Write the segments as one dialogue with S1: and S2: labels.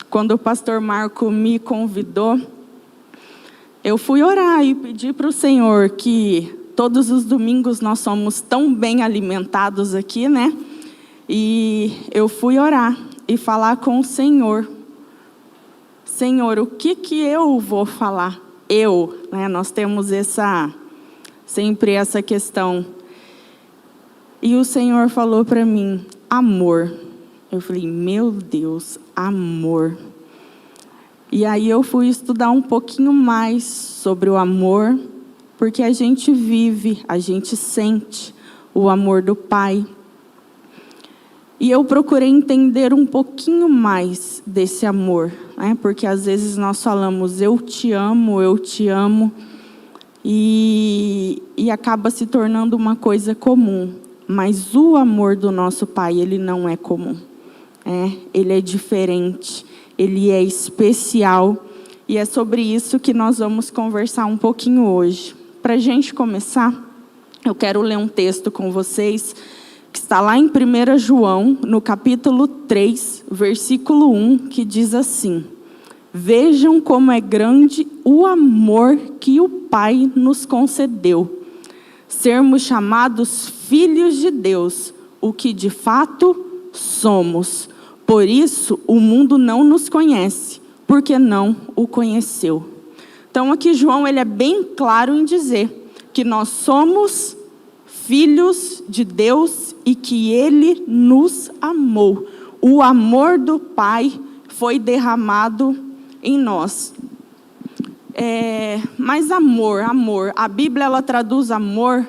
S1: Quando o pastor Marco me convidou, eu fui orar e pedir para o Senhor que todos os domingos nós somos tão bem alimentados aqui, né? E eu fui orar e falar com o Senhor. Senhor, o que eu vou falar? Né? Nós temos sempre essa questão. E o Senhor falou para mim, amor. Eu falei, meu Deus, amor. E aí eu fui estudar um pouquinho mais sobre o amor, porque a gente vive, a gente sente o amor do Pai. E eu procurei entender um pouquinho mais desse amor, né? Porque às vezes nós falamos, eu te amo, e acaba se tornando uma coisa comum. Mas o amor do nosso Pai, ele não é comum. Ele é diferente, ele é especial. E é sobre isso que nós vamos conversar um pouquinho hoje. Para a gente começar, eu quero ler um texto com vocês, que está lá em 1 João, no capítulo 3, versículo 1, que diz assim: vejam como é grande o amor que o Pai nos concedeu, sermos chamados filhos de Deus, o que de fato somos. Por isso, o mundo não nos conhece, porque não o conheceu. Então, aqui João ele é bem claro em dizer que nós somos filhos de Deus e que Ele nos amou. O amor do Pai foi derramado em nós. Mas amor, a Bíblia ela traduz amor,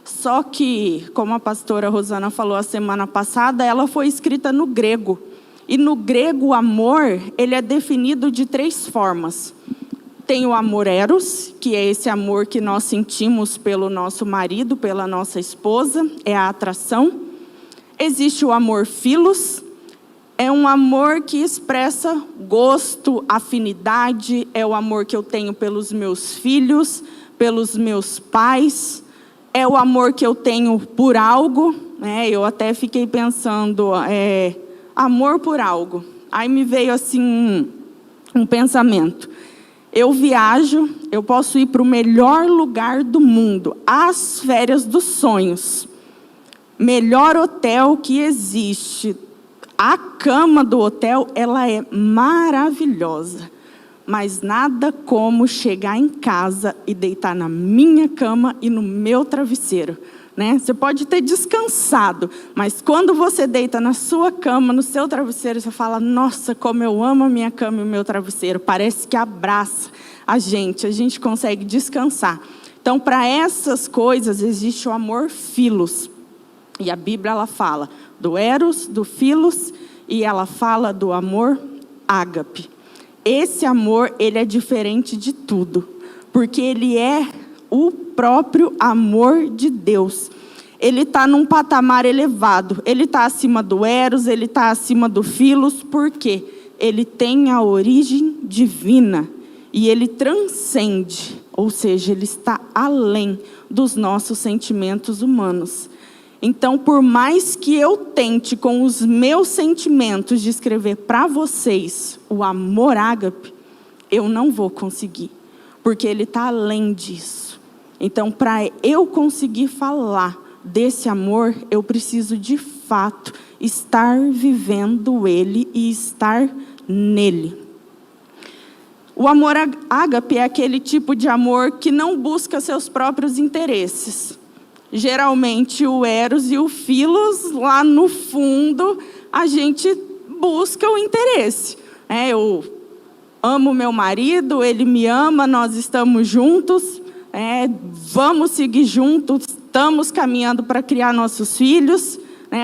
S1: só que, como a pastora Rosana falou a semana passada, ela foi escrita no grego. E no grego, o amor, ele é definido de 3 formas. Tem o amor eros, que é esse amor que nós sentimos pelo nosso marido, pela nossa esposa, é a atração. Existe o amor philos, é um amor que expressa gosto, afinidade, é o amor que eu tenho pelos meus filhos, pelos meus pais, é o amor que eu tenho por algo, né? Eu até fiquei pensando, amor por algo. Aí me veio assim um pensamento. Eu viajo, eu posso ir para o melhor lugar do mundo, as férias dos sonhos. Melhor hotel que existe. A cama do hotel, ela é maravilhosa. Mas nada como chegar em casa e deitar na minha cama e no meu travesseiro. Né? Você pode ter descansado, mas quando você deita na sua cama, no seu travesseiro, você fala, nossa, como eu amo a minha cama e o meu travesseiro. Parece que abraça a gente consegue descansar. Então, para essas coisas, existe o amor philos. E a Bíblia ela fala do eros, do philos, e ela fala do amor ágape. Esse amor, ele é diferente de tudo, porque ele é o próprio amor de Deus. Ele está num patamar elevado. Ele está acima do eros, ele está acima do philos, porque ele tem a origem divina e ele transcende, ou seja, ele está além dos nossos sentimentos humanos. Então, por mais que eu tente com os meus sentimentos descrever para vocês o amor ágape, eu não vou conseguir, porque ele está além disso. Então, para eu conseguir falar desse amor, eu preciso de fato estar vivendo ele e estar nele. O amor ágape é aquele tipo de amor que não busca seus próprios interesses. Geralmente o eros e o philos, lá no fundo, a gente busca o interesse. Eu amo meu marido, ele me ama, nós estamos juntos. Vamos seguir juntos, estamos caminhando para criar nossos filhos.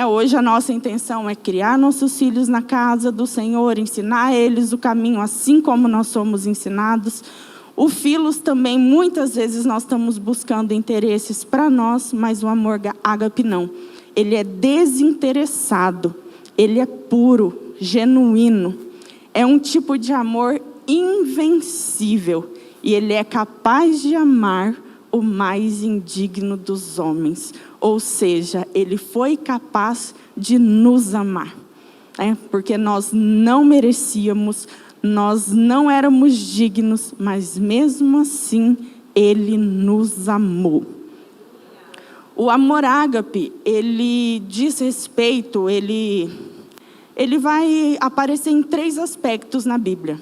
S1: Hoje a nossa intenção é criar nossos filhos na casa do Senhor, ensinar eles o caminho assim como nós somos ensinados. O philos também, muitas vezes nós estamos buscando interesses para nós, mas o amor ágape não. Ele é desinteressado, ele é puro, genuíno. É um tipo de amor invencível. E ele é capaz de amar o mais indigno dos homens. Ou seja, ele foi capaz de nos amar. né? Porque nós não merecíamos, nós não éramos dignos, mas mesmo assim Ele nos amou. O amor ágape, ele diz respeito, ele vai aparecer em 3 aspectos na Bíblia.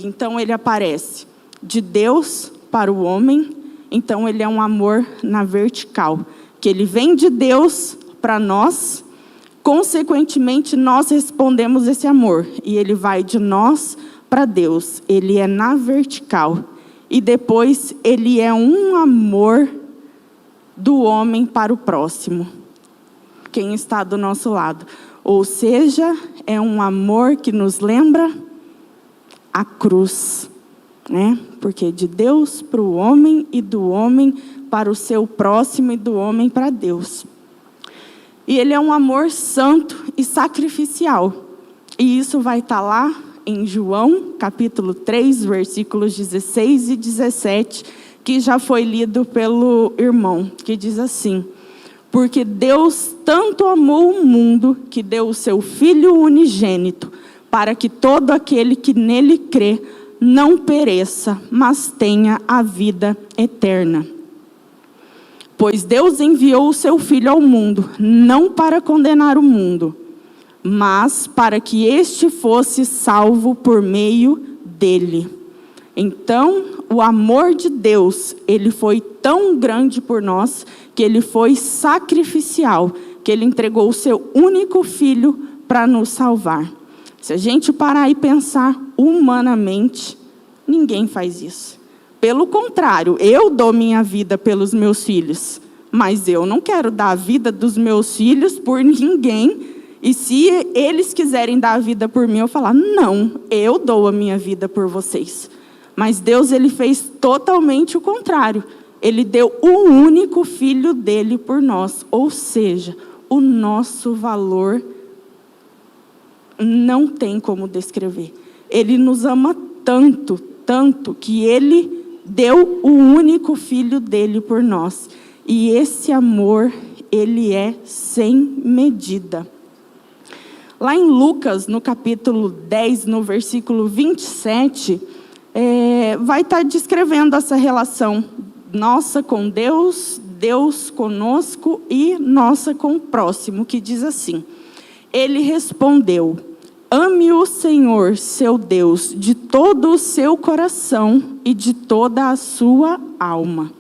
S1: Então, ele aparece de Deus para o homem. Então, ele é um amor na vertical, que ele vem de Deus para nós. Consequentemente, nós respondemos esse amor. E ele vai de nós para Deus. Ele é na vertical. E depois, ele é um amor do homem para o próximo, quem está do nosso lado. Ou seja, é um amor que nos lembra a cruz, né? Porque de Deus para o homem e do homem para o seu próximo e do homem para Deus. E ele é um amor santo e sacrificial. E isso vai estar lá em João, capítulo 3, versículos 16 e 17, que já foi lido pelo irmão, que diz assim: porque Deus tanto amou o mundo, que deu o seu Filho unigênito, para que todo aquele que nele crê não pereça, mas tenha a vida eterna. Pois Deus enviou o seu Filho ao mundo, não para condenar o mundo, mas para que este fosse salvo por meio dele. Então, o amor de Deus, ele foi tão grande por nós, que ele foi sacrificial, que ele entregou o seu único Filho para nos salvar. Se a gente parar e pensar humanamente, ninguém faz isso. Pelo contrário, eu dou minha vida pelos meus filhos, mas eu não quero dar a vida dos meus filhos por ninguém. E se eles quiserem dar a vida por mim, eu falar, não, eu dou a minha vida por vocês. Mas Deus, ele fez totalmente o contrário. Ele deu o único Filho dele por nós. Ou seja, o nosso valor não tem como descrever. Ele nos ama tanto, tanto, que ele deu o único Filho dele por nós. E esse amor, ele é sem medida. Lá em Lucas, no capítulo 10, no versículo 27... vai estar descrevendo essa relação nossa com Deus, Deus conosco e nossa com o próximo, que diz assim: ele respondeu: ame o Senhor, seu Deus, de todo o seu coração e de toda a sua alma,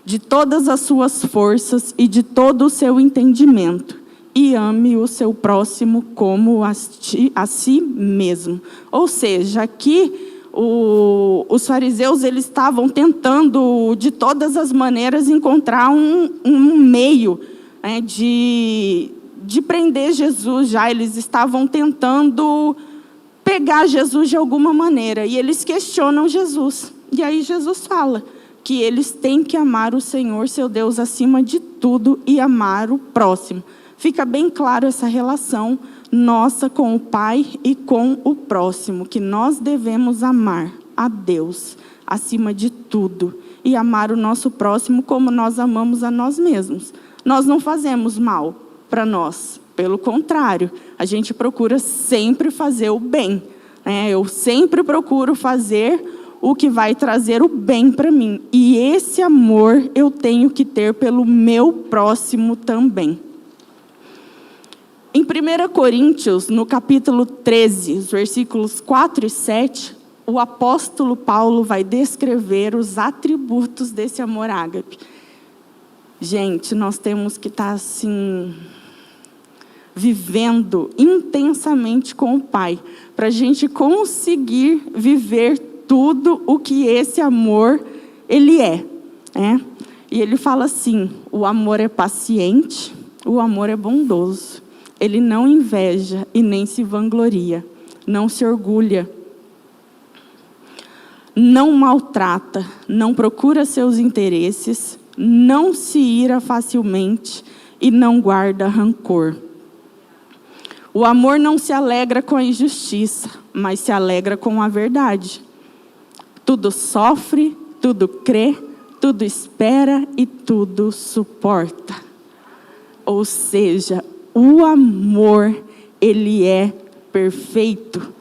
S1: de todas as suas forças e de todo o seu entendimento, e ame o seu próximo como a si mesmo. Ou seja, aqui os fariseus, eles estavam tentando, de todas as maneiras, encontrar um meio, né, de prender Jesus já. Eles estavam tentando pegar Jesus de alguma maneira. E eles questionam Jesus. E aí Jesus fala que eles têm que amar o Senhor, seu Deus, acima de tudo e amar o próximo. Fica bem claro essa relação nossa com o Pai e com o próximo, que nós devemos amar a Deus acima de tudo e amar o nosso próximo como nós amamos a nós mesmos. Nós não fazemos mal para nós, pelo contrário, a gente procura sempre fazer o bem, né? Eu sempre procuro fazer o que vai trazer o bem para mim, e esse amor eu tenho que ter pelo meu próximo também. Em 1 Coríntios, no capítulo 13, os versículos 4 e 7, o apóstolo Paulo vai descrever os atributos desse amor ágape. Gente, nós temos que estar assim, vivendo intensamente com o Pai, para a gente conseguir viver tudo o que esse amor, ele é, né? E ele fala assim: o amor é paciente, o amor é bondoso. Ele não inveja e nem se vangloria, não se orgulha, não maltrata, não procura seus interesses, não se ira facilmente e não guarda rancor. O amor não se alegra com a injustiça, mas se alegra com a verdade. Tudo sofre, tudo crê, tudo espera e tudo suporta. Ou seja, o amor, ele é perfeito,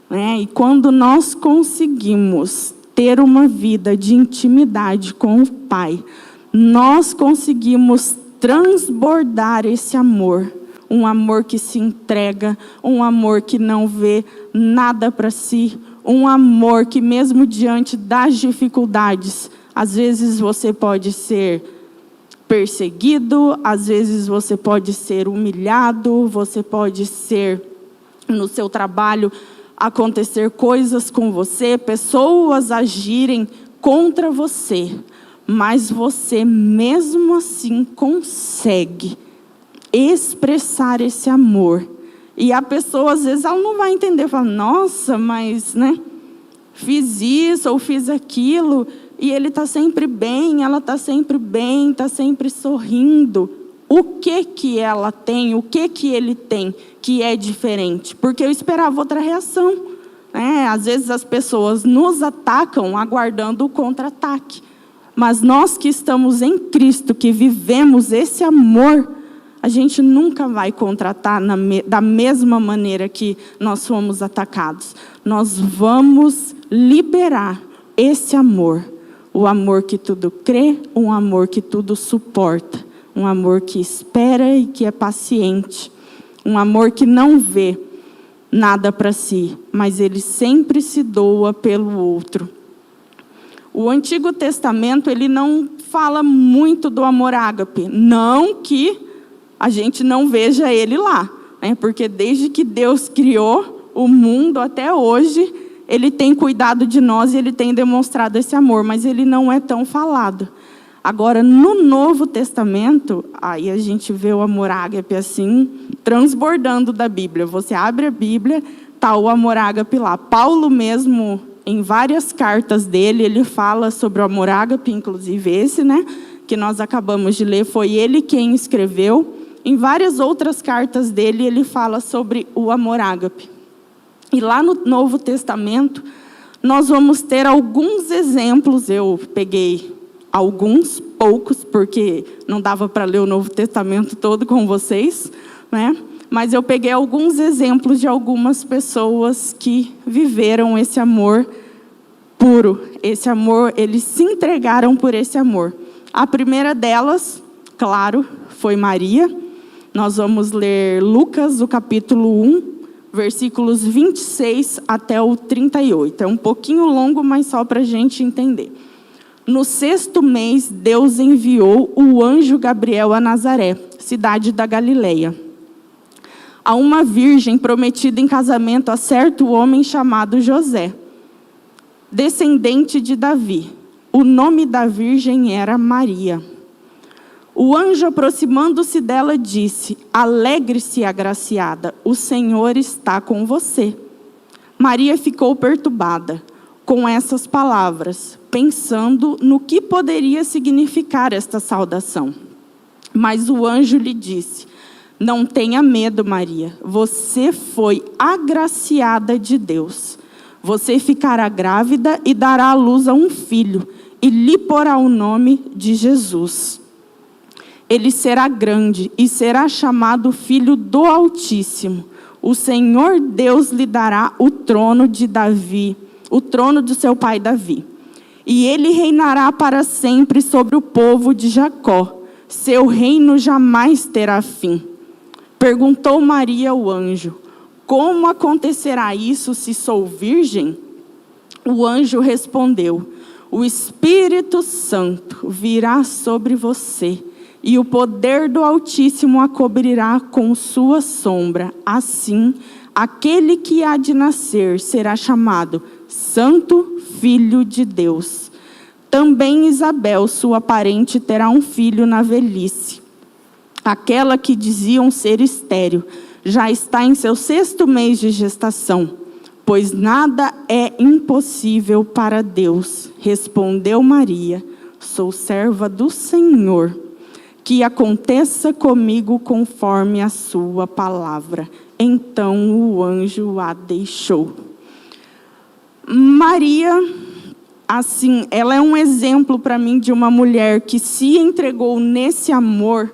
S1: né? E quando nós conseguimos ter uma vida de intimidade com o Pai, nós conseguimos transbordar esse amor, um amor que se entrega, um amor que não vê nada para si, um amor que mesmo diante das dificuldades, às vezes você pode ser perseguido, às vezes você pode ser humilhado, você pode ser no seu trabalho acontecer coisas com você, pessoas agirem contra você, mas você mesmo assim consegue expressar esse amor. E a pessoa às vezes ela não vai entender, fala, nossa, mas fiz isso ou fiz aquilo, e ele está sempre bem, ela está sempre bem, está sempre sorrindo. O que ela tem, o que ele tem que é diferente? Porque eu esperava outra reação, né? Às vezes as pessoas nos atacam aguardando o contra-ataque. Mas nós que estamos em Cristo, que vivemos esse amor, a gente nunca vai contra-atacar da mesma maneira que nós fomos atacados. Nós vamos liberar esse amor. O amor que tudo crê, um amor que tudo suporta. Um amor que espera e que é paciente. Um amor que não vê nada para si, mas ele sempre se doa pelo outro. O Antigo Testamento, ele não fala muito do amor ágape. Não que a gente não veja ele lá, né? Porque desde que Deus criou o mundo até hoje, ele tem cuidado de nós e ele tem demonstrado esse amor, mas ele não é tão falado. Agora, no Novo Testamento, aí a gente vê o amor ágape assim, transbordando da Bíblia. Você abre a Bíblia, está o amor ágape lá. Paulo mesmo, em várias cartas dele, ele fala sobre o amor ágape, inclusive esse, né, que nós acabamos de ler, foi ele quem escreveu. Em várias outras cartas dele, ele fala sobre o amor ágape. E lá no Novo Testamento, nós vamos ter alguns exemplos, eu peguei alguns, poucos, porque não dava para ler o Novo Testamento todo com vocês, né? Mas eu peguei alguns exemplos de algumas pessoas que viveram esse amor puro, esse amor, eles se entregaram por esse amor. A primeira delas, claro, foi Maria. Nós vamos ler Lucas, o capítulo 1, versículos 26 até o 38. É um pouquinho longo, mas só para a gente entender. No 6º mês, Deus enviou o anjo Gabriel a Nazaré, cidade da Galileia, a uma virgem prometida em casamento a certo homem chamado José, descendente de Davi. O nome da virgem era Maria. O anjo, aproximando-se dela, disse: alegre-se, agraciada, o Senhor está com você. Maria ficou perturbada com essas palavras, pensando no que poderia significar esta saudação. Mas o anjo lhe disse: não tenha medo, Maria, você foi agraciada de Deus. Você ficará grávida e dará à luz a um filho, e lhe porá o nome de Jesus. Ele será grande e será chamado Filho do Altíssimo. O Senhor Deus lhe dará o trono de Davi, o trono de seu pai Davi. E ele reinará para sempre sobre o povo de Jacó. Seu reino jamais terá fim. Perguntou Maria ao anjo: como acontecerá isso se sou virgem? O anjo respondeu: o Espírito Santo virá sobre você, e o poder do Altíssimo a cobrirá com sua sombra. Assim, aquele que há de nascer será chamado Santo Filho de Deus. Também Isabel, sua parente, terá um filho na velhice. Aquela que diziam ser estéril já está em seu 6º mês de gestação, pois nada é impossível para Deus. Respondeu Maria: sou serva do Senhor, que aconteça comigo conforme a sua palavra. Então o anjo a deixou. Maria, assim, ela é um exemplo para mim de uma mulher que se entregou nesse amor,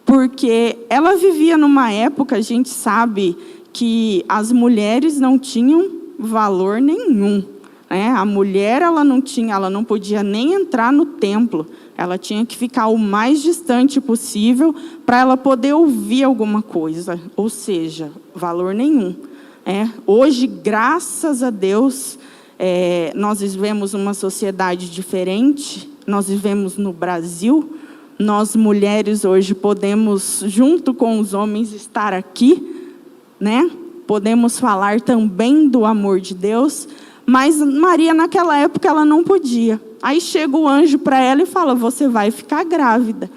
S1: porque ela vivia numa época, a gente sabe, que as mulheres não tinham valor nenhum, né? A mulher ela não podia nem entrar no templo. Ela tinha que ficar o mais distante possível para ela poder ouvir alguma coisa, ou seja, valor nenhum. Hoje, graças a Deus, nós vivemos uma sociedade diferente, nós vivemos no Brasil, nós mulheres hoje podemos, junto com os homens, estar aqui, né? Podemos falar também do amor de Deus, mas Maria, naquela época, ela não podia. Aí chega o anjo para ela e fala, você vai ficar grávida.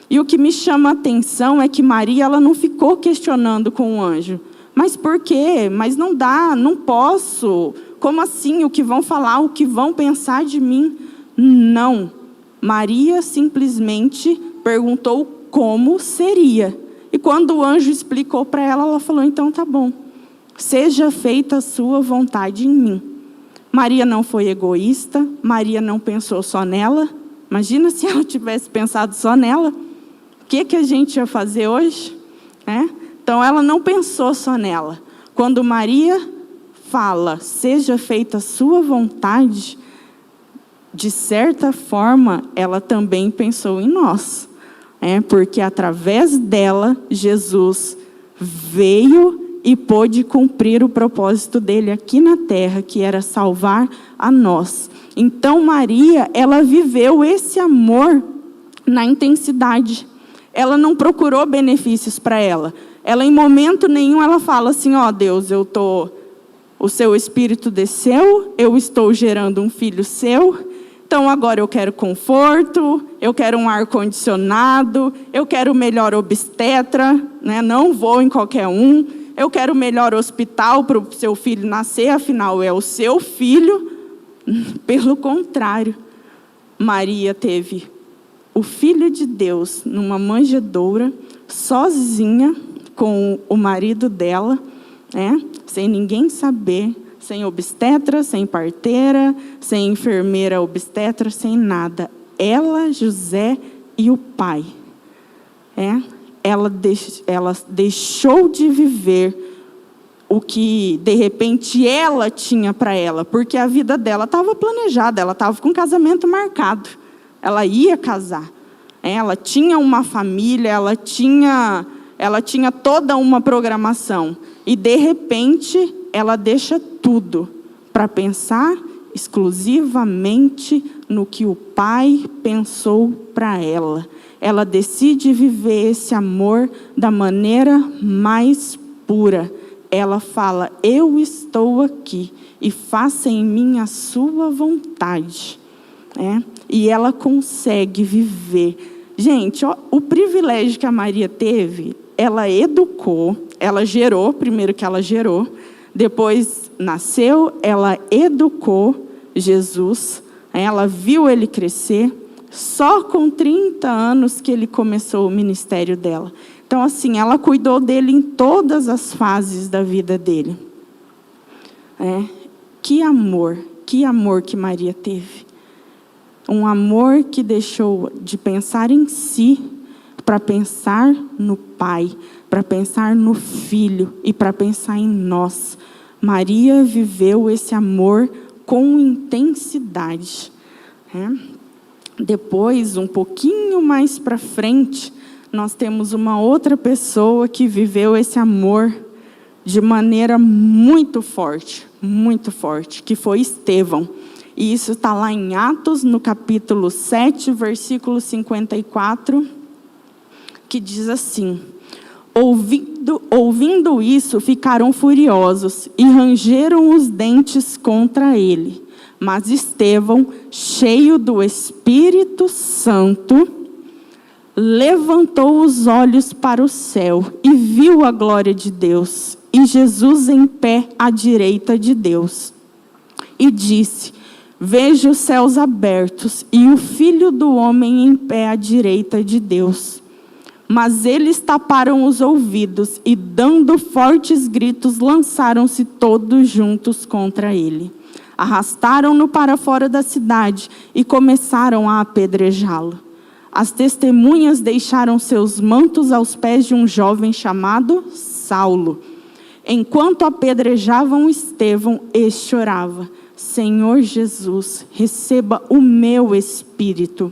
S1: E o que me chama a atenção é que Maria ela não ficou questionando com o anjo. Mas por quê? Mas não dá, não posso. Como assim? O que vão falar? O que vão pensar de mim? Não. Maria simplesmente perguntou como seria. E quando o anjo explicou para ela, ela falou, então tá bom. Seja feita a sua vontade em mim. Maria não foi egoísta, Maria não pensou só nela. Imagina se ela tivesse pensado só nela. O que a gente ia fazer hoje? Então, ela não pensou só nela. Quando Maria fala, seja feita a sua vontade, de certa forma, ela também pensou em nós. Porque através dela, Jesus veio e pôde cumprir o propósito dele aqui na terra, que era salvar a nós. Então, Maria, ela viveu esse amor na intensidade. Ela não procurou benefícios para ela. Ela, em momento nenhum, ela fala assim, Deus, o seu Espírito desceu, eu estou gerando um filho seu, então agora eu quero conforto, eu quero um ar-condicionado, eu quero o melhor obstetra, né? Não vou em qualquer um, eu quero o melhor hospital para o seu filho nascer, afinal é o seu filho. Pelo contrário, Maria teve o Filho de Deus numa manjedoura, sozinha com o marido dela, sem ninguém saber, sem obstetra, sem parteira, sem enfermeira obstetra, sem nada. Ela, José e o pai. Ela deixou de viver o que, de repente, ela tinha para ela, porque a vida dela estava planejada, ela estava com um casamento marcado, ela ia casar, ela tinha uma família, ela tinha toda uma programação, e, de repente, ela deixa tudo para pensar exclusivamente no que o pai pensou para ela. Ela decide viver esse amor da maneira mais pura. Ela fala, eu estou aqui e faça em mim a sua vontade. E ela consegue viver. Gente, o privilégio que a Maria teve, ela educou, ela gerou, primeiro que ela gerou, depois nasceu, ela educou Jesus, ela viu ele crescer, só com 30 anos que ele começou o ministério dela. Então, assim, ela cuidou dele em todas as fases da vida dele. Que amor que Maria teve. Um amor que deixou de pensar em si para pensar no Pai, para pensar no Filho e para pensar em nós. Maria viveu esse amor com intensidade. Depois, um pouquinho mais para frente, nós temos uma outra pessoa que viveu esse amor de maneira muito forte, que foi Estevão. E isso está lá em Atos, no capítulo 7, versículo 54, que diz assim, ouvindo isso, ficaram furiosos e rangeram os dentes contra ele. Mas Estevão, cheio do Espírito Santo, levantou os olhos para o céu e viu a glória de Deus e Jesus em pé à direita de Deus. E disse, vejo os céus abertos e o Filho do Homem em pé à direita de Deus. Mas eles taparam os ouvidos e, dando fortes gritos, lançaram-se todos juntos contra ele. Arrastaram-no para fora da cidade e começaram a apedrejá-lo. As testemunhas deixaram seus mantos aos pés de um jovem chamado Saulo. Enquanto apedrejavam Estevão, este orava: Senhor Jesus, receba o meu espírito.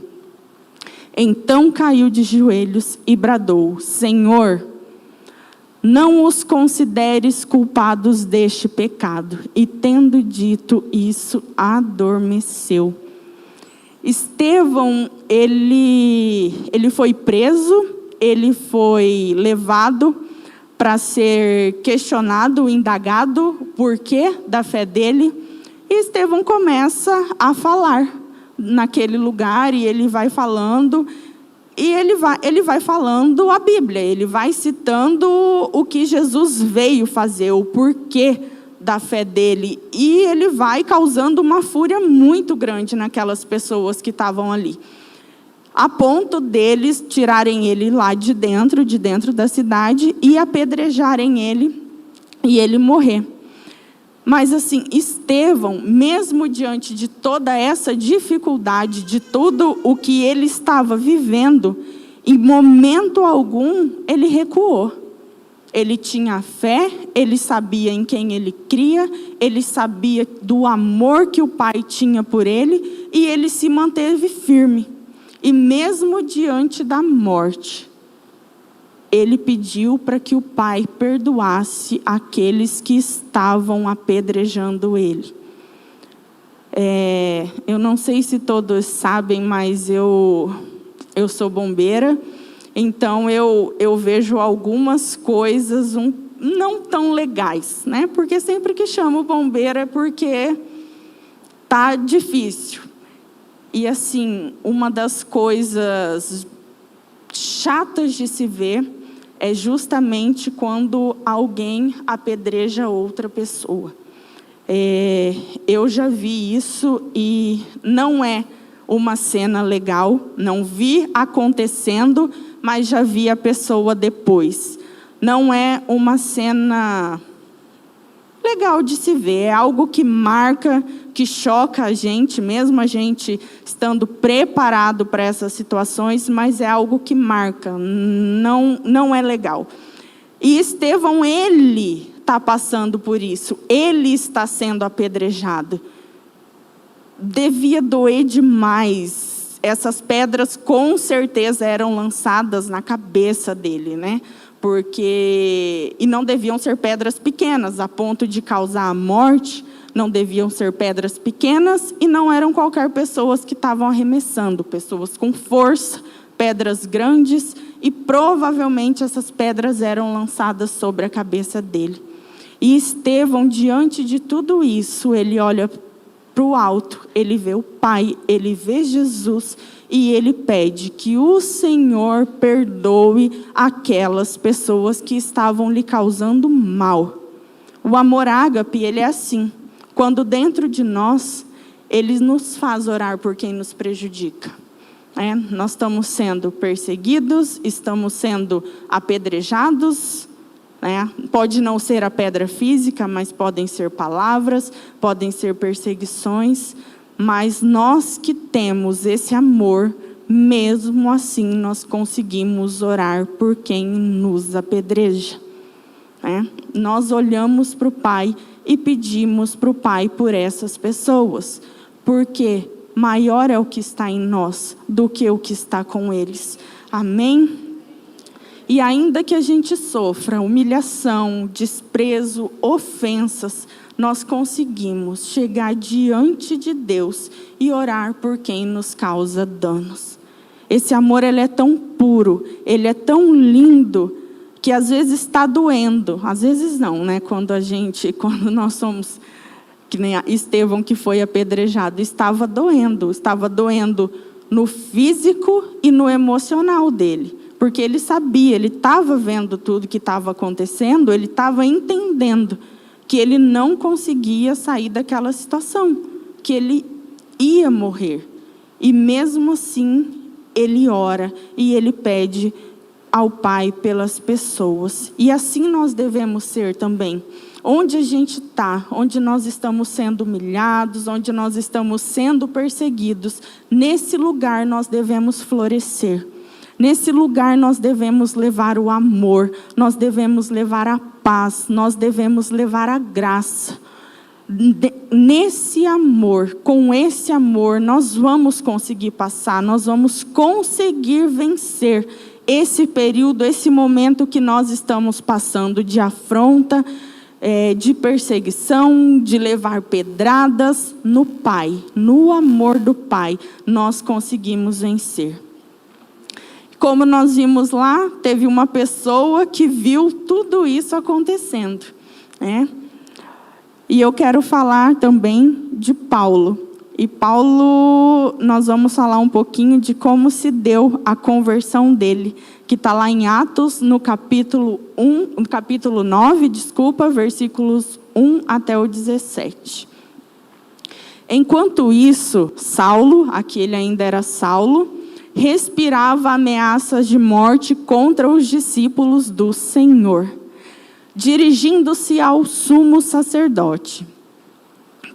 S1: Então caiu de joelhos e bradou: Senhor, não os consideres culpados deste pecado. E tendo dito isso, adormeceu. Estevão, ele foi preso, ele foi levado para ser questionado, indagado, o porquê da fé dele. E Estevão começa a falar naquele lugar, e ele vai falando, e ele vai falando a Bíblia, ele vai citando o que Jesus veio fazer, o porquê da fé dele, e ele vai causando uma fúria muito grande naquelas pessoas que estavam ali, a ponto deles tirarem ele lá de dentro da cidade, e apedrejarem ele, e ele morrer. Mas assim, Estevão, mesmo diante de toda essa dificuldade, de tudo o que ele estava vivendo, em momento algum ele recuou. Ele tinha fé, ele sabia em quem ele cria, ele sabia do amor que o Pai tinha por ele, e ele se manteve firme. E mesmo diante da morte, ele pediu para que o Pai perdoasse aqueles que estavam apedrejando ele. Eu não sei se todos sabem, mas eu sou bombeira, então eu vejo algumas coisas não tão legais, né? Porque sempre que chamo bombeiro é porque tá difícil. E assim, uma das coisas chatas de se ver é justamente quando alguém apedreja outra pessoa. Eu já vi isso e não é uma cena legal, não vi acontecendo, mas já vi a pessoa depois. Não é uma cena legal de se ver, é algo que marca, que choca a gente, mesmo a gente estando preparado para essas situações, mas é algo que marca, não é legal. E Estevão, ele está passando por isso, ele está sendo apedrejado. Devia doer demais, essas pedras com certeza eram lançadas na cabeça dele, né? E não deviam ser pedras pequenas, a ponto de causar a morte. Não deviam ser pedras pequenas, e não eram qualquer pessoas que estavam arremessando, pessoas com força, pedras grandes, e provavelmente essas pedras eram lançadas sobre a cabeça dele. E Estevão, diante de tudo isso, ele olha para o alto, ele vê o Pai, ele vê Jesus, e ele pede que o Senhor perdoe aquelas pessoas que estavam lhe causando mal. O amor ágape, ele é assim. Quando dentro de nós, ele nos faz orar por quem nos prejudica. Nós estamos sendo perseguidos, estamos sendo apedrejados. Pode não ser a pedra física, mas podem ser palavras, podem ser perseguições. Mas nós que temos esse amor, mesmo assim nós conseguimos orar por quem nos apedreja. Nós olhamos para o Pai e pedimos para o Pai por essas pessoas, porque maior é o que está em nós do que o que está com eles. Amém? E ainda que a gente sofra humilhação, desprezo, ofensas, nós conseguimos chegar diante de Deus e orar por quem nos causa danos. Esse amor, ele é tão puro, ele é tão lindo, que às vezes está doendo. Às vezes não, né? Quando nós somos, que nem Estevão, que foi apedrejado, estava doendo no físico e no emocional dele. Porque ele sabia, ele estava vendo tudo que estava acontecendo, ele estava entendendo que ele não conseguia sair daquela situação, que ele ia morrer. E mesmo assim, ele ora e ele pede ao Pai pelas pessoas. E assim nós devemos ser também. Onde a gente está, onde nós estamos sendo humilhados, onde nós estamos sendo perseguidos, nesse lugar nós devemos florescer. Nesse lugar nós devemos levar o amor, nós devemos levar a paz, nós devemos levar a graça. Nesse amor, com esse amor, nós vamos conseguir passar, nós vamos conseguir vencer esse período, esse momento que nós estamos passando de afronta, de perseguição, de levar pedradas. No Pai, no amor do Pai, nós conseguimos vencer. Como nós vimos lá, teve uma pessoa que viu tudo isso acontecendo, né? E eu quero falar também de Paulo. E Paulo, nós vamos falar um pouquinho de como se deu a conversão dele, que está lá em Atos, no capítulo 9, versículos 1 até o 17. Enquanto isso, Saulo, aqui ele ainda era Saulo, respirava ameaças de morte contra os discípulos do Senhor. Dirigindo-se ao sumo sacerdote,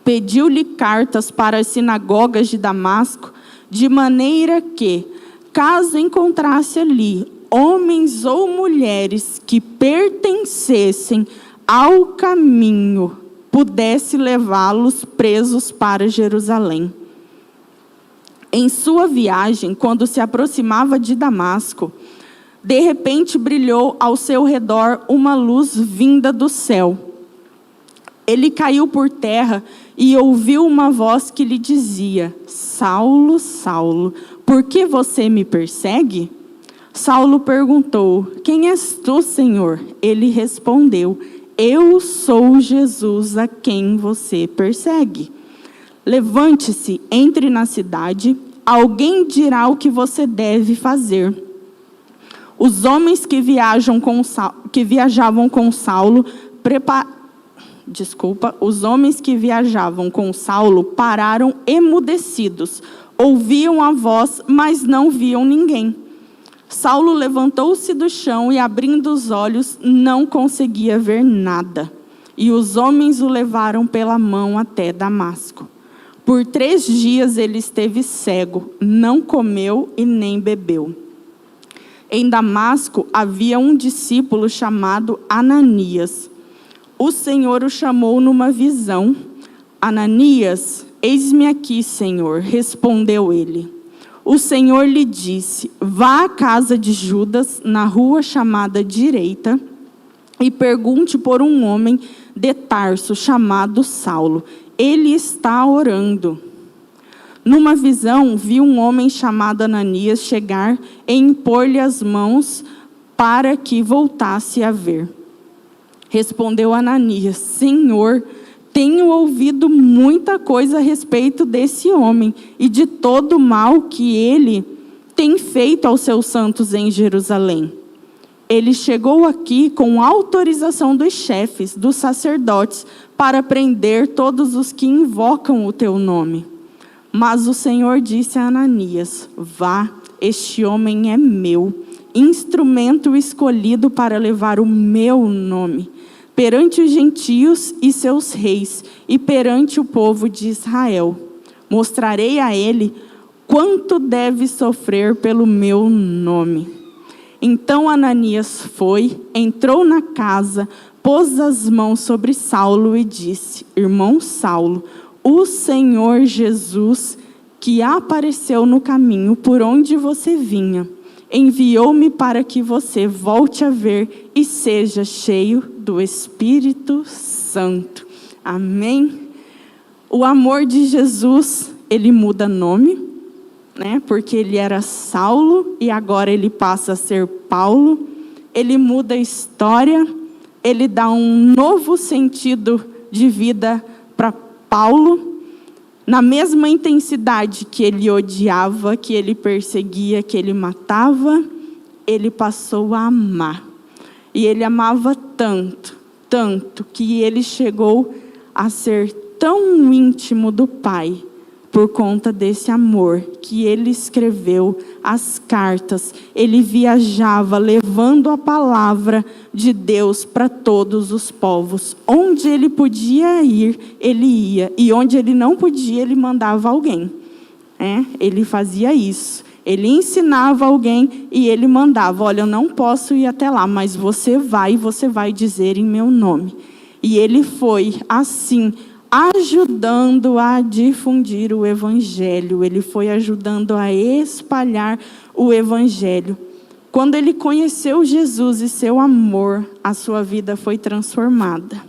S1: pediu-lhe cartas para as sinagogas de Damasco, de maneira que, caso encontrasse ali homens ou mulheres que pertencessem ao caminho, pudesse levá-los presos para Jerusalém. Em sua viagem, quando se aproximava de Damasco, de repente brilhou ao seu redor uma luz vinda do céu. Ele caiu por terra e ouviu uma voz que lhe dizia: Saulo, Saulo, por que você me persegue? Saulo perguntou: quem és tu, Senhor? Ele respondeu: eu sou Jesus a quem você persegue. Levante-se, entre na cidade, alguém dirá o que você deve fazer. Os homens que viajavam com Saulo pararam emudecidos, ouviam a voz, mas não viam ninguém. Saulo levantou-se do chão e, abrindo os olhos, não conseguia ver nada. E os homens o levaram pela mão até Damasco. Por 3 dias ele esteve cego, não comeu e nem bebeu. Em Damasco havia um discípulo chamado Ananias. O Senhor o chamou numa visão. Ananias, eis-me aqui, Senhor, respondeu ele. O Senhor lhe disse: vá à casa de Judas, na rua chamada Direita, e pergunte por um homem de Tarso chamado Saulo. Ele está orando. Numa visão, vi um homem chamado Ananias chegar e impor-lhe as mãos para que voltasse a ver. Respondeu Ananias: Senhor, tenho ouvido muita coisa a respeito desse homem e de todo o mal que ele tem feito aos seus santos em Jerusalém. Ele chegou aqui com autorização dos chefes, dos sacerdotes, para prender todos os que invocam o teu nome. Mas o Senhor disse a Ananias: vá, este homem é meu, instrumento escolhido para levar o meu nome perante os gentios e seus reis, e perante o povo de Israel. Mostrarei a ele quanto deve sofrer pelo meu nome. Então Ananias foi, entrou na casa, pôs as mãos sobre Saulo e disse: irmão Saulo, o Senhor Jesus, que apareceu no caminho por onde você vinha, enviou-me para que você volte a ver e seja cheio do Espírito Santo. Amém? O amor de Jesus, ele muda nome, né? Porque ele era Saulo e agora ele passa a ser Paulo. Ele muda a história, ele dá um novo sentido de vida para Paulo. Na mesma intensidade que ele odiava, que ele perseguia, que ele matava, ele passou a amar. E ele amava tanto, tanto, que ele chegou a ser tão íntimo do Pai, por conta desse amor, que ele escreveu as cartas. Ele viajava levando a palavra de Deus para todos os povos. Onde ele podia ir, ele ia. E onde ele não podia, ele mandava alguém. Ele fazia isso. Ele ensinava alguém e ele mandava: olha, eu não posso ir até lá, mas você vai dizer em meu nome. E ele foi assim, ajudando a difundir o evangelho. Ele foi ajudando a espalhar o evangelho. Quando ele conheceu Jesus e seu amor, a sua vida foi transformada.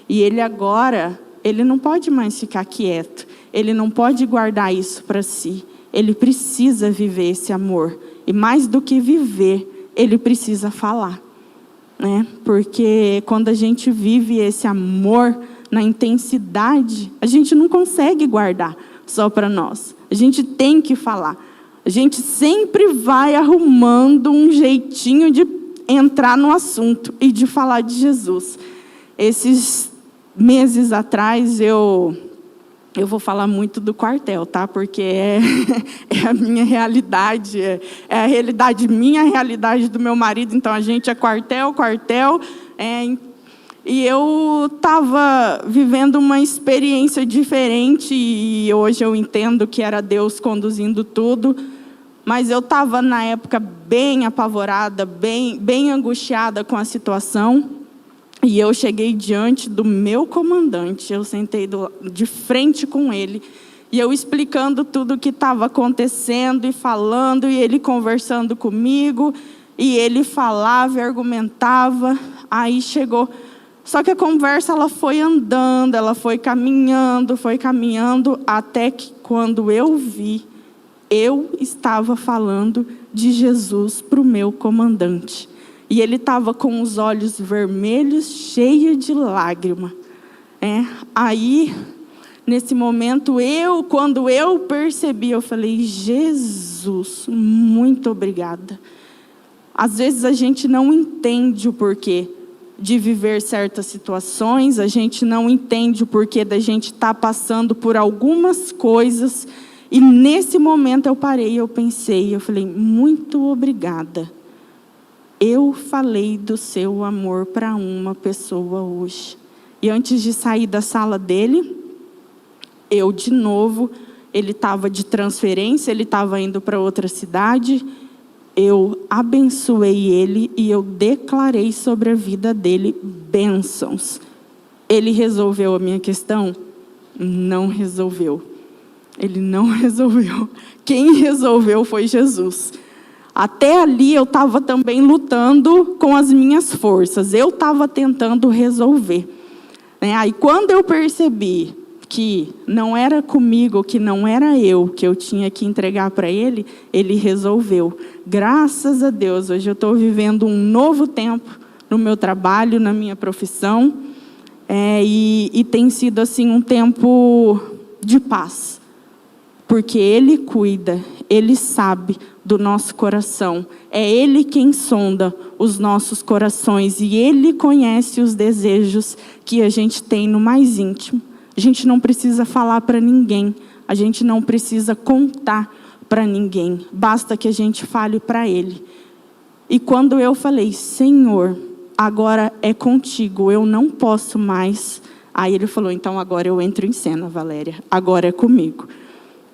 S1: E ele agora, ele não pode mais ficar quieto. Ele não pode guardar isso para si. Ele precisa viver esse amor. E mais do que viver, ele precisa falar, né? Porque quando a gente vive esse amor na intensidade, a gente não consegue guardar só para nós. A gente tem que falar. A gente sempre vai arrumando um jeitinho de entrar no assunto e de falar de Jesus. Esses meses atrás, eu vou falar muito do quartel, tá? Porque é a minha realidade, é a realidade minha, a realidade do meu marido. Então, a gente é quartel. E eu estava vivendo uma experiência diferente e hoje eu entendo que era Deus conduzindo tudo. Mas eu estava, na época, bem apavorada, bem angustiada com a situação. E eu cheguei diante do meu comandante, eu sentei de frente com ele, e eu explicando tudo o que estava acontecendo e falando, e ele conversando comigo, e ele falava, argumentava, aí chegou. Só que a conversa ela foi andando, ela foi caminhando, até que quando eu vi, eu estava falando de Jesus para o meu comandante. E ele estava com os olhos vermelhos, cheio de lágrima. Aí, nesse momento, quando eu percebi, eu falei: Jesus, muito obrigada. Às vezes a gente não entende o porquê de viver certas situações, a gente não entende o porquê da gente estar passando por algumas coisas. E nesse momento eu parei, eu pensei, eu falei: muito obrigada. Eu falei do seu amor para uma pessoa hoje. E antes de sair da sala dele, de novo, ele estava de transferência, ele estava indo para outra cidade. Eu abençoei ele e eu declarei sobre a vida dele bênçãos. Ele resolveu a minha questão? Não resolveu. Ele não resolveu. Quem resolveu foi Jesus. Até ali eu estava também lutando com as minhas forças. Eu estava tentando resolver. Aí quando eu percebi que não era comigo, que não era eu, que eu tinha que entregar para ele, ele resolveu. Graças a Deus, hoje eu estou vivendo um novo tempo no meu trabalho, na minha profissão. E tem sido assim um tempo de paz. Porque ele cuida, ele sabe do nosso coração. É ele quem sonda os nossos corações e ele conhece os desejos que a gente tem no mais íntimo. A gente não precisa falar para ninguém, a gente não precisa contar para ninguém, basta que a gente fale para ele. E quando eu falei: Senhor, agora é contigo, eu não posso mais. Aí ele falou: então agora eu entro em cena, Valéria, agora é comigo.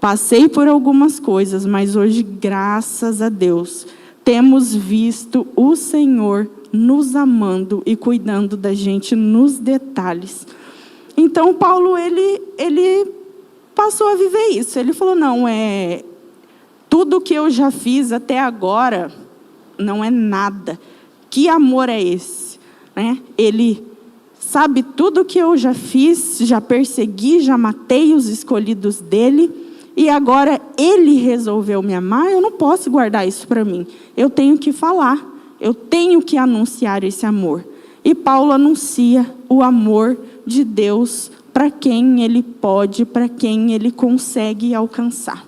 S1: Passei por algumas coisas, mas hoje, graças a Deus, temos visto o Senhor nos amando e cuidando da gente nos detalhes. Então, Paulo, ele passou a viver isso. Ele falou: não, tudo que eu já fiz até agora não é nada. Que amor é esse? Ele sabe tudo que eu já fiz, já persegui, já matei os escolhidos dele. E agora ele resolveu me amar, eu não posso guardar isso para mim. Eu tenho que falar, eu tenho que anunciar esse amor. E Paulo anuncia o amor de Deus para quem ele pode, para quem ele consegue alcançar.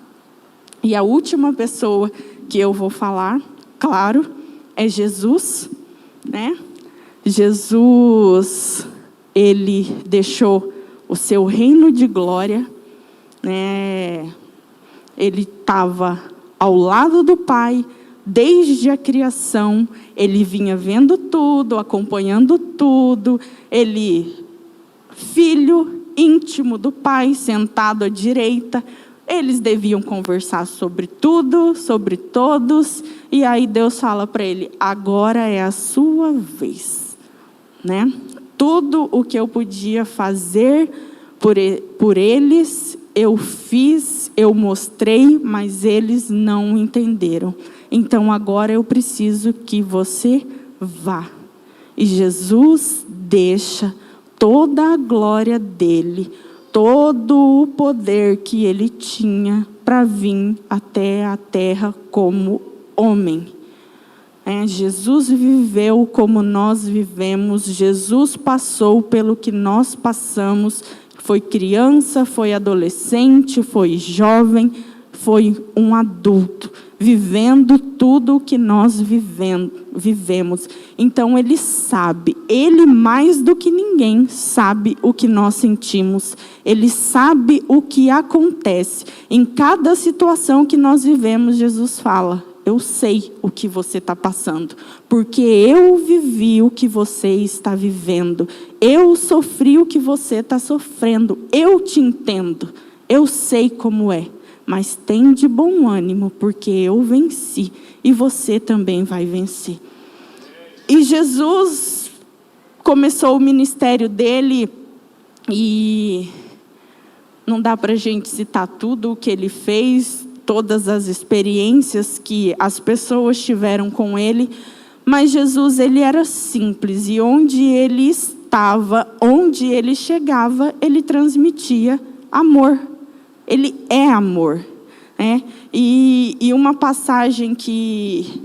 S1: E a última pessoa que eu vou falar, claro, é Jesus, Jesus, ele deixou o seu reino de glória. Ele estava ao lado do Pai desde a criação. Ele vinha vendo tudo, acompanhando tudo. Ele, filho íntimo do Pai, sentado à direita. Eles deviam conversar sobre tudo, sobre todos, e aí Deus fala para ele: agora é a sua vez, né? Tudo o que eu podia fazer por eles, eu fiz, eu mostrei, mas eles não entenderam. Então agora eu preciso que você vá. E Jesus deixa toda a glória dele, todo o poder que ele tinha para vir até a terra como homem. Jesus viveu como nós vivemos, Jesus passou pelo que nós passamos, foi criança, foi adolescente, foi jovem, foi um adulto, vivendo tudo o que nós vivemos. Então ele sabe, ele mais do que ninguém sabe o que nós sentimos, ele sabe o que acontece. Em cada situação que nós vivemos, Jesus fala: eu sei o que você está passando, porque eu vivi o que você está vivendo, eu sofri o que você está sofrendo, eu te entendo, eu sei como é. Mas tem de bom ânimo, porque eu venci e você também vai vencer. E Jesus começou o ministério dele e não dá para a gente citar tudo o que ele fez, todas as experiências que as pessoas tiveram com ele, mas Jesus, ele era simples, e onde ele estava, onde ele chegava, ele transmitia amor. Ele é amor, né? E uma passagem que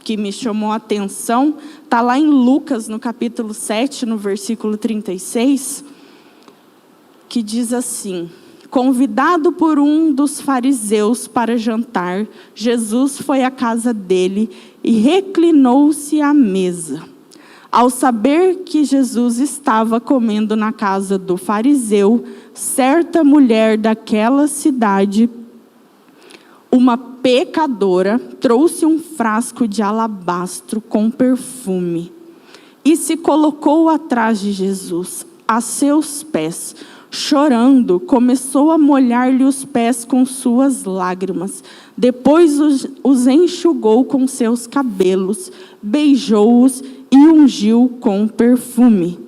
S1: me chamou a atenção está lá em Lucas, no capítulo 7, no versículo 36, que diz assim: convidado por um dos fariseus para jantar, Jesus foi à casa dele e reclinou-se à mesa. Ao saber que Jesus estava comendo na casa do fariseu, certa mulher daquela cidade, uma pecadora, trouxe um frasco de alabastro com perfume e se colocou atrás de Jesus, a seus pés. Chorando, começou a molhar-lhe os pés com suas lágrimas. Depois os enxugou com seus cabelos, beijou-os e ungiu com perfume.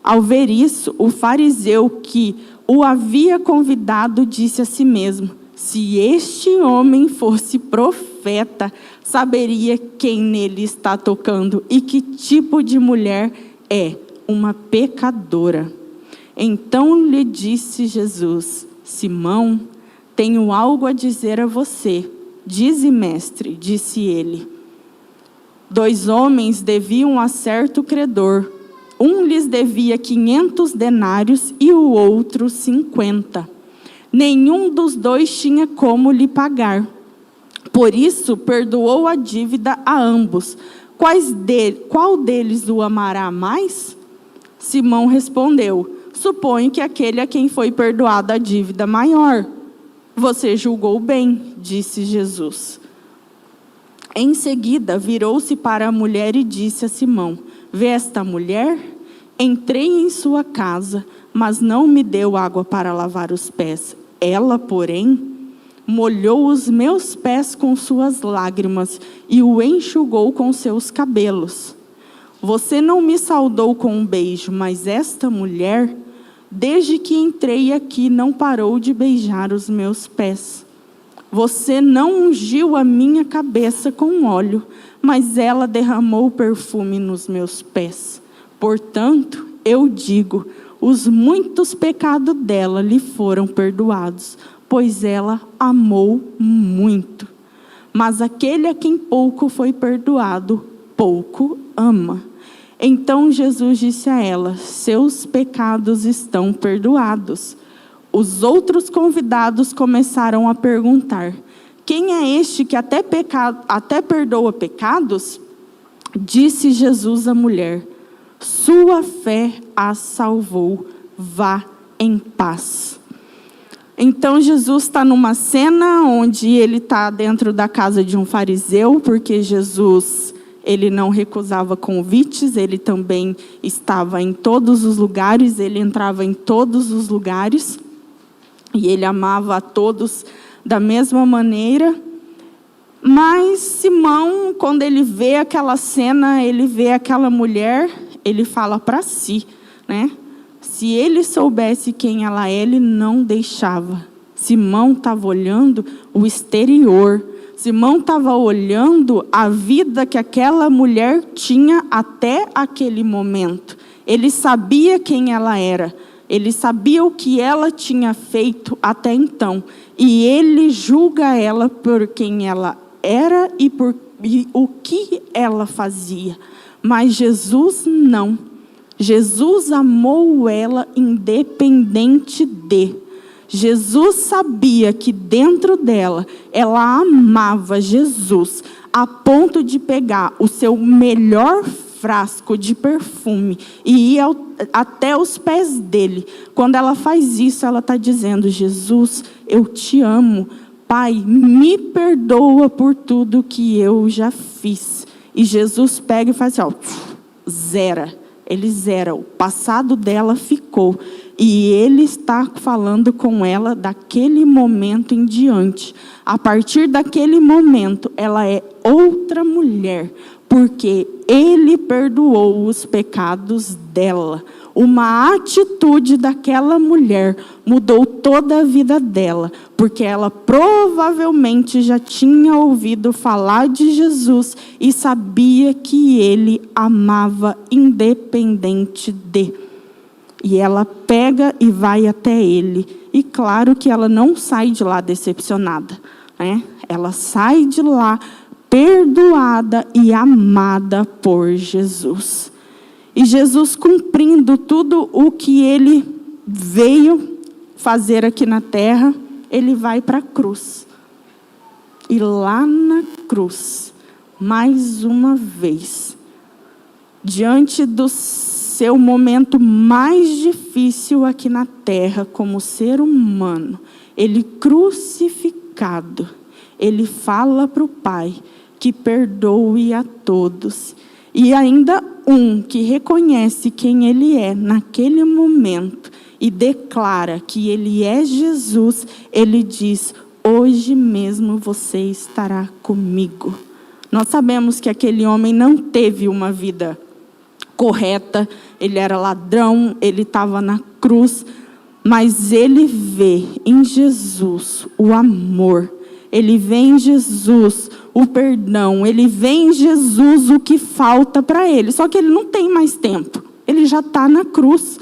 S1: Ao ver isso, o fariseu que o havia convidado disse a si mesmo: se este homem fosse profeta, saberia quem nele está tocando e que tipo de mulher é, uma pecadora. Então lhe disse Jesus: Simão, tenho algo a dizer a você. Dize, mestre, disse ele. 2 homens deviam a certo credor. Um lhes devia 500 denários e o outro 50. Nenhum dos dois tinha como lhe pagar. Por isso, perdoou a dívida a ambos. Qual deles o amará mais? Simão respondeu: suponho que aquele a quem foi perdoada a dívida maior. Você julgou bem, disse Jesus. Em seguida, virou-se para a mulher e disse a Simão: vê esta mulher? Entrei em sua casa, mas não me deu água para lavar os pés. Ela, porém, molhou os meus pés com suas lágrimas e o enxugou com seus cabelos. Você não me saudou com um beijo, mas esta mulher, desde que entrei aqui, não parou de beijar os meus pés. Você não ungiu a minha cabeça com óleo, mas ela derramou perfume nos meus pés. Portanto, eu digo, os muitos pecados dela lhe foram perdoados, pois ela amou muito. Mas aquele a quem pouco foi perdoado, pouco ama. Então Jesus disse a ela: seus pecados estão perdoados. Os outros convidados começaram a perguntar: quem é este que até perdoa pecados? Disse Jesus à mulher: sua fé a salvou, vá em paz. Então Jesus está numa cena onde ele está dentro da casa de um fariseu, porque Jesus, ele não recusava convites, ele também estava em todos os lugares, ele entrava em todos os lugares, e ele amava a todos, da mesma maneira. Mas Simão, quando ele vê aquela cena, ele vê aquela mulher, ele fala para si, né? Se ele soubesse quem ela é, ele não deixava. Simão estava olhando o exterior. Simão estava olhando a vida que aquela mulher tinha até aquele momento. Ele sabia quem ela era. Ele sabia o que ela tinha feito até então. E ele julga ela por quem ela era e por o que ela fazia. Mas Jesus não. Jesus amou ela independente de. Jesus sabia que dentro dela, ela amava Jesus, a ponto de pegar o seu melhor frasco de perfume e ir até os pés dele. Quando ela faz isso, ela está dizendo: Jesus, eu te amo. Pai, me perdoa por tudo que eu já fiz. E Jesus pega e faz assim, zera. Ele zera. O passado dela ficou. E ele está falando com ela daquele momento em diante. A partir daquele momento, ela é outra mulher. Porque ele perdoou os pecados dela. Uma atitude daquela mulher mudou toda a vida dela, porque ela provavelmente já tinha ouvido falar de Jesus e sabia que ele amava independente de. E ela pega e vai até ele. E claro que ela não sai de lá decepcionada, né? Ela sai de lá perdoada e amada por Jesus. E Jesus, cumprindo tudo o que ele veio fazer aqui na terra, ele vai para a cruz. E lá na cruz, mais uma vez, diante do seu momento mais difícil aqui na terra, como ser humano, ele crucificado, ele fala para o Pai que perdoe a todos. E ainda que reconhece quem ele é naquele momento e declara que ele é Jesus, ele diz: hoje mesmo você estará comigo. Nós sabemos que aquele homem não teve uma vida correta, ele era ladrão, ele estava na cruz, mas ele vê em Jesus o amor, ele vê em Jesus o perdão, ele vê em Jesus o que falta para ele. Só que ele não tem mais tempo, ele já está na cruz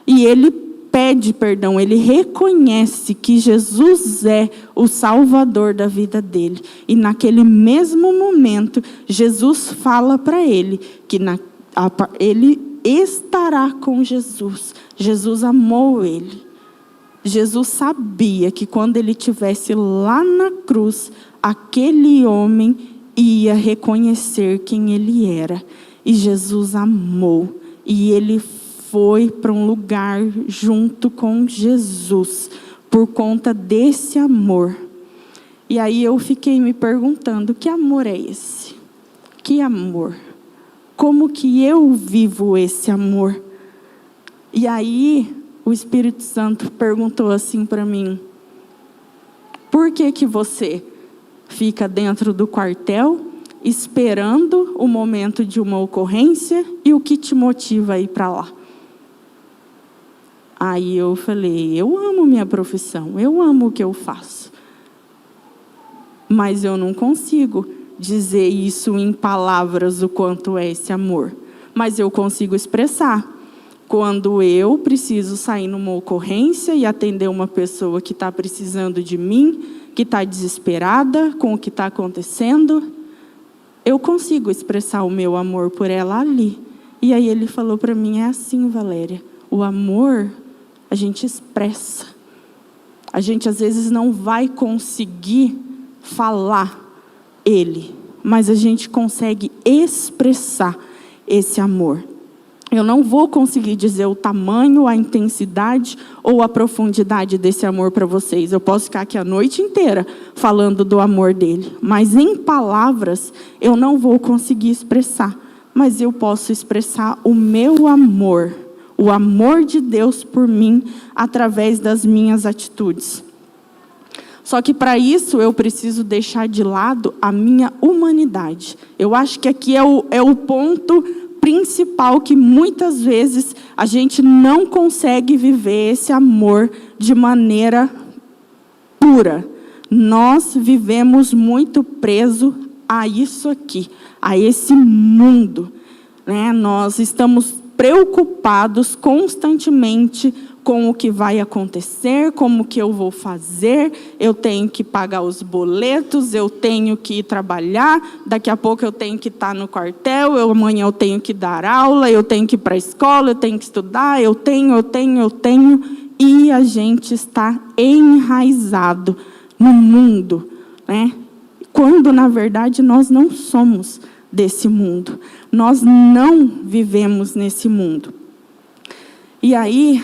S1: e ele pede perdão, ele reconhece que Jesus é o Salvador da vida dele. E naquele mesmo momento, Jesus fala para ele que ele estará com Jesus. Jesus amou ele. Jesus sabia que quando ele estivesse lá na cruz, aquele homem ia reconhecer quem ele era. E Jesus amou. E ele foi para um lugar junto com Jesus, por conta desse amor. E aí eu fiquei me perguntando: que amor é esse? Que amor? Como que eu vivo esse amor? E aí o Espírito Santo perguntou assim para mim: por que você fica dentro do quartel esperando o momento de uma ocorrência e o que te motiva a ir para lá? Aí eu falei: eu amo minha profissão, eu amo o que eu faço. Mas eu não consigo dizer isso em palavras, o quanto é esse amor. Mas eu consigo expressar. Quando eu preciso sair numa ocorrência e atender uma pessoa que está precisando de mim, que está desesperada com o que está acontecendo, eu consigo expressar o meu amor por ela ali. E aí ele falou para mim: é assim, Valéria, o amor a gente expressa. A gente às vezes não vai conseguir falar ele, mas a gente consegue expressar esse amor. Eu não vou conseguir dizer o tamanho, a intensidade ou a profundidade desse amor para vocês. Eu posso ficar aqui a noite inteira falando do amor dele, mas em palavras eu não vou conseguir expressar. Mas eu posso expressar o meu amor, o amor de Deus por mim, através das minhas atitudes. Só que para isso eu preciso deixar de lado a minha humanidade. Eu acho que aqui é o ponto principal que muitas vezes a gente não consegue viver esse amor de maneira pura. Nós vivemos muito preso a isso aqui, a esse mundo, né? Nós estamos preocupados constantemente com o que vai acontecer, como que eu vou fazer, eu tenho que pagar os boletos, eu tenho que ir trabalhar, daqui a pouco eu tenho que estar no quartel, amanhã eu tenho que dar aula, eu tenho que ir para a escola, eu tenho que estudar, eu tenho, e a gente está enraizado no mundo, né? Quando, na verdade, nós não somos desse mundo. Nós não vivemos nesse mundo. E aí,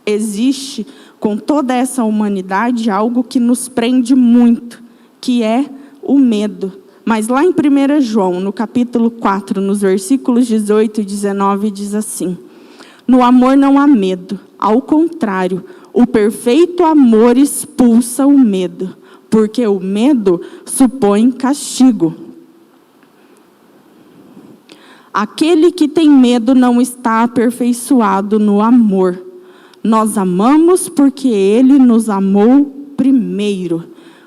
S1: existe, com toda essa humanidade, algo que nos prende muito, que é o medo. Mas lá em 1 João, no capítulo 4, nos versículos 18 e 19, diz assim: no amor não há medo, ao contrário, o perfeito amor expulsa o medo, porque o medo supõe castigo. Aquele que tem medo não está aperfeiçoado no amor. Nós amamos porque Ele nos amou primeiro.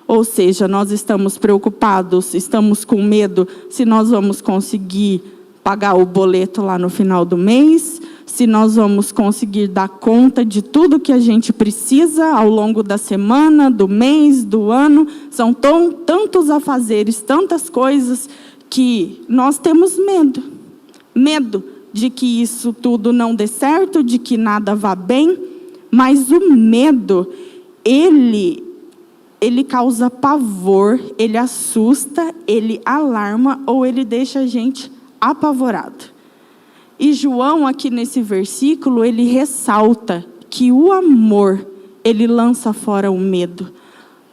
S1: Ou seja, nós estamos preocupados, estamos com medo se nós vamos conseguir pagar o boleto lá no final do mês, se nós vamos conseguir dar conta de tudo que a gente precisa ao longo da semana, do mês, do ano. São tantos afazeres, tantas coisas que nós temos medo. Medo de que isso tudo não dê certo, de que nada vá bem. Mas o medo, ele causa pavor, ele assusta, ele alarma ou ele deixa a gente apavorado. E João, aqui nesse versículo, ele ressalta que o amor, ele lança fora o medo.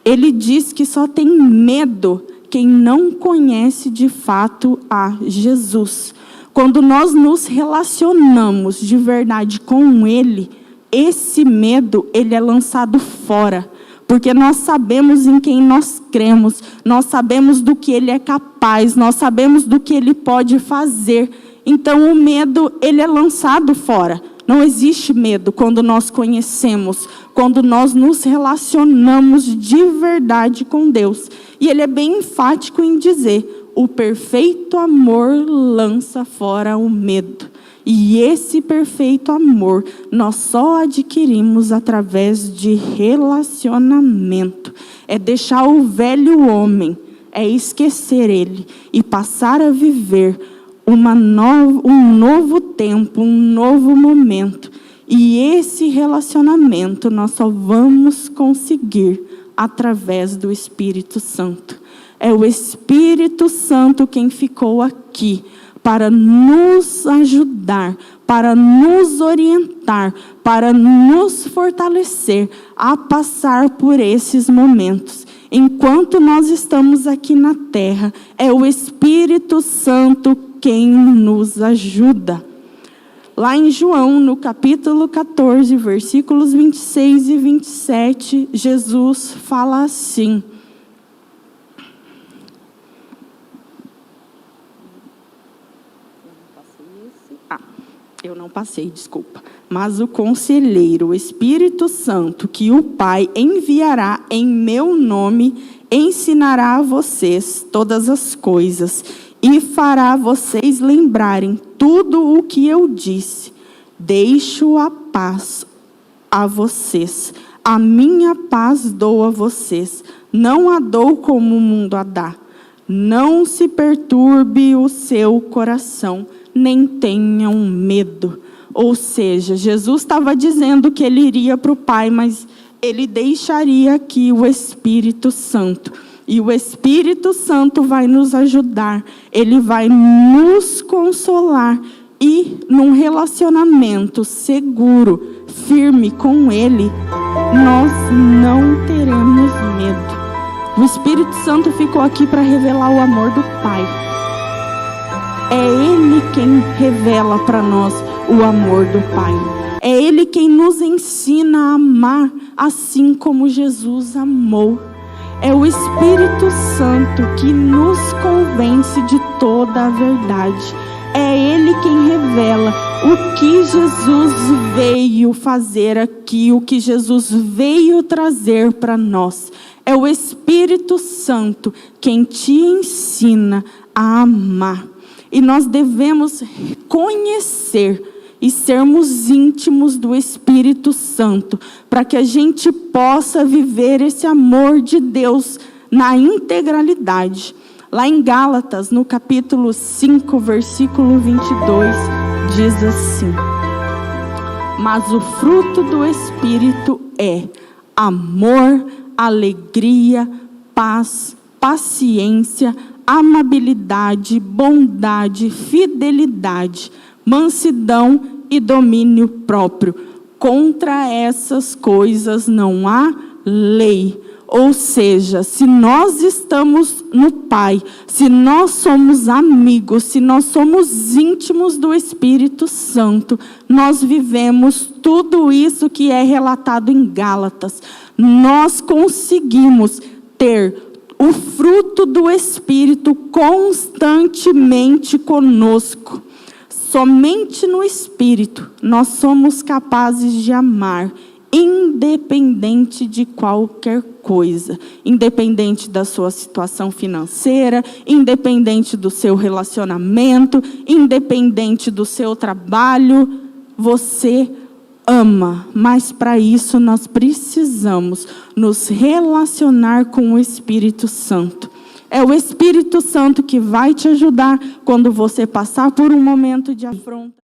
S1: Ele diz que só tem medo quem não conhece de fato a Jesus. Quando nós nos relacionamos de verdade com Ele, esse medo, ele é lançado fora. Porque nós sabemos em quem nós cremos, nós sabemos do que Ele é capaz, nós sabemos do que Ele pode fazer. Então o medo, ele é lançado fora. Não existe medo quando nós conhecemos, quando nós nos relacionamos de verdade com Deus. E Ele é bem enfático em dizer: o perfeito amor lança fora o medo. E esse perfeito amor nós só adquirimos através de relacionamento. É deixar o velho homem, é esquecer ele e passar a viver um novo tempo, um novo momento. E esse relacionamento nós só vamos conseguir através do Espírito Santo. É o Espírito Santo quem ficou aqui para nos ajudar, para nos orientar, para nos fortalecer a passar por esses momentos. Enquanto nós estamos aqui na terra, é o Espírito Santo quem nos ajuda. Lá em João, no capítulo 14, versículos 26 e 27, Jesus fala assim: eu não passei, desculpa. Mas o Conselheiro, o Espírito Santo, que o Pai enviará em meu nome, ensinará a vocês todas as coisas e fará vocês lembrarem tudo o que eu disse. Deixo a paz a vocês. A minha paz dou a vocês. Não a dou como o mundo a dá. Não se perturbe o seu coração, nem tenham medo. Ou seja, Jesus estava dizendo que Ele iria para o Pai, mas Ele deixaria aqui o Espírito Santo. E o Espírito Santo vai nos ajudar, Ele vai nos consolar. E num relacionamento seguro, firme com Ele, nós não teremos medo. O Espírito Santo ficou aqui para revelar o amor do Pai. É Ele quem revela para nós o amor do Pai. É Ele quem nos ensina a amar assim como Jesus amou. É o Espírito Santo que nos convence de toda a verdade. É Ele quem revela o que Jesus veio fazer aqui, o que Jesus veio trazer para nós. É o Espírito Santo quem te ensina a amar. E nós devemos conhecer e sermos íntimos do Espírito Santo, para que a gente possa viver esse amor de Deus na integralidade. Lá em Gálatas, no capítulo 5, versículo 22, diz assim: mas o fruto do Espírito é amor, alegria, paz, paciência, amabilidade, bondade, fidelidade, mansidão e domínio próprio. Contra essas coisas não há lei. Ou seja, se nós estamos no Pai, se nós somos amigos, se nós somos íntimos do Espírito Santo, nós vivemos tudo isso que é relatado em Gálatas. Nós conseguimos ter o fruto do Espírito constantemente conosco. Somente no Espírito nós somos capazes de amar, independente de qualquer coisa, independente da sua situação financeira, independente do seu relacionamento, independente do seu trabalho, você ama. Mas para isso nós precisamos nos relacionar com o Espírito Santo. É o Espírito Santo que vai te ajudar quando você passar por um momento de afronta.